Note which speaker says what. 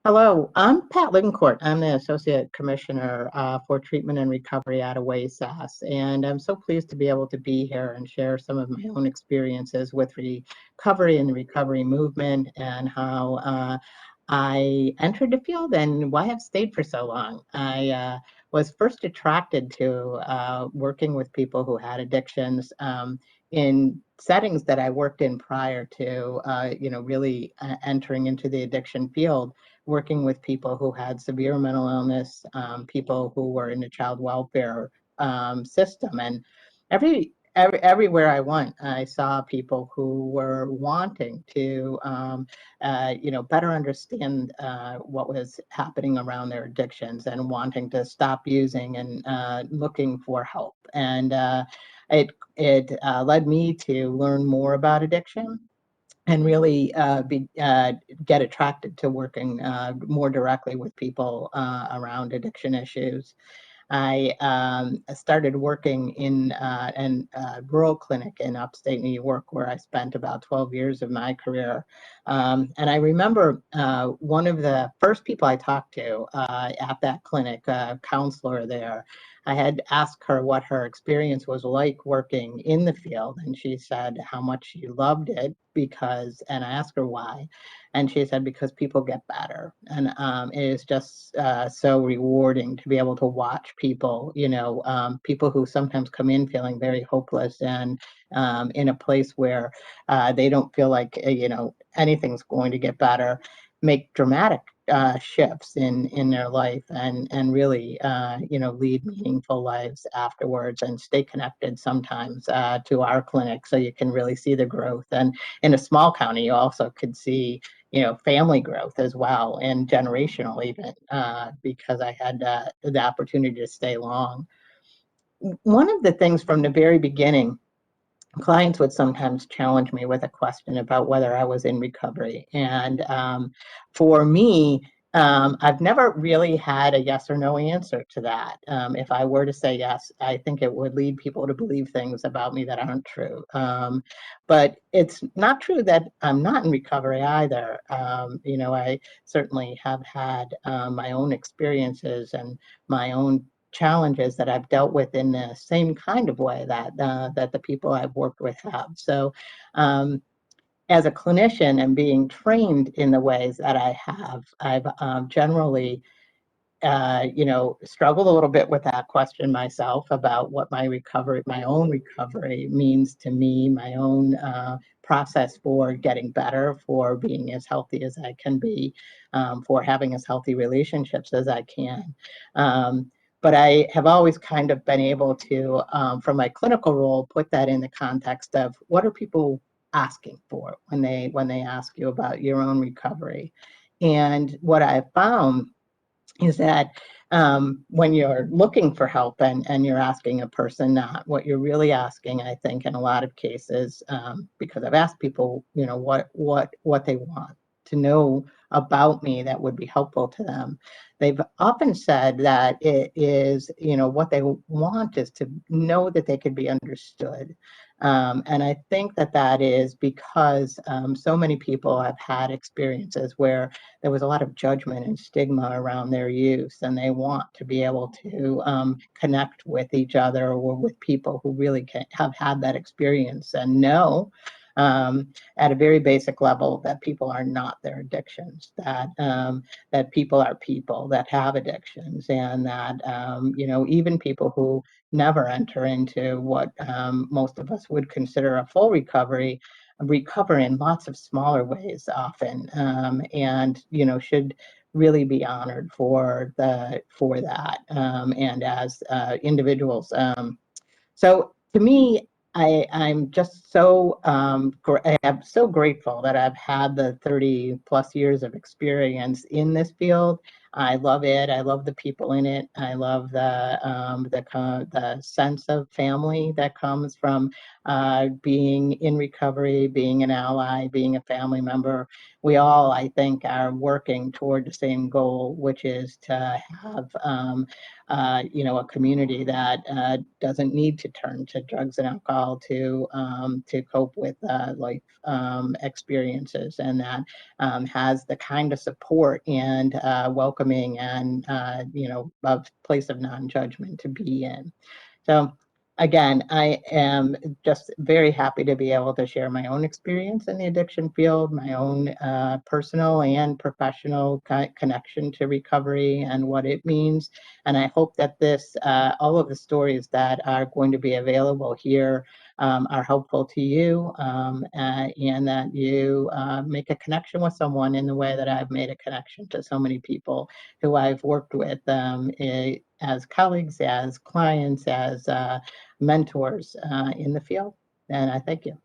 Speaker 1: Hello, I'm Pat Lidencourt. I'm the Associate Commissioner for Treatment and Recovery out of WASAS, and I'm so pleased to be able to be here and share some of my own experiences with recovery and the recovery movement and how I entered the field and why I've stayed for so long. I was first attracted to working with people who had addictions in settings that I worked in prior to, really entering into the addiction field, working with people who had severe mental illness, people who were in the child welfare system. And everywhere I went, I saw people who were wanting to, better understand what was happening around their addictions and wanting to stop using and looking for help. And it led me to learn more about addiction and really get attracted to working more directly with people around addiction issues. I started working in a rural clinic in upstate New York, where I spent about 12 years of my career. And I remember one of the first people I talked to at that clinic, a counselor there. I had asked her what her experience was like working in the field, and she said how much she loved it and I asked her why. And she said, because people get better. And it is just so rewarding to be able to watch people, people who sometimes come in feeling very hopeless and in a place where they don't feel like, anything's going to get better, make dramatic shifts in their life and really, lead meaningful lives afterwards and stay connected sometimes to our clinic so you can really see the growth. And in a small county, you also could see family growth as well and generational even because I had the opportunity to stay long. One of the things from the very beginning, clients would sometimes challenge me with a question about whether I was in recovery. And for me, I've never really had a yes or no answer to that. If I were to say yes, I think it would lead people to believe things about me that aren't true. But it's not true that I'm not in recovery either. I certainly have had my own experiences and my own challenges that I've dealt with in the same kind of way that the people I've worked with have. So, as a clinician and being trained in the ways that I have, I've generally, struggled a little bit with that question myself about what my own recovery means to me, my own process for getting better, for being as healthy as I can be, for having as healthy relationships as I can. But I have always kind of been able to, from my clinical role, put that in the context of what are people asking for when they ask you about your own recovery. And what I've found is that when you're looking for help and you're asking a person not what you're really asking, I think in a lot of cases, because I've asked people, what they want to know about me that would be helpful to them. They've often said that it is, what they want is to know that they could be understood. And I think that is because so many people have had experiences where there was a lot of judgment and stigma around their use, and they want to be able to connect with each other or with people who really have had that experience and know at a very basic level that people are not their addictions, that people are people that have addictions, and that even people who never enter into what most of us would consider a full recover in lots of smaller ways often, and should really be honored for that, and as individuals. So to me, I'm just so I am so grateful that I've had the 30 plus years of experience in this field. I love it. I love the people in it. I love the sense of family that comes from being in recovery, being an ally, being a family member. We all, I think, are working toward the same goal, which is to have a community that doesn't need to turn to drugs and alcohol to cope with life experiences, and that has the kind of support and welcoming and a place of non-judgment to be in. So again, I am just very happy to be able to share my own experience in the addiction field, my own personal and professional connection to recovery and what it means. And I hope that all of the stories that are going to be available here are helpful to you, and that you make a connection with someone in the way that I've made a connection to so many people who I've worked with as colleagues, as clients, as mentors in the field. And I thank you.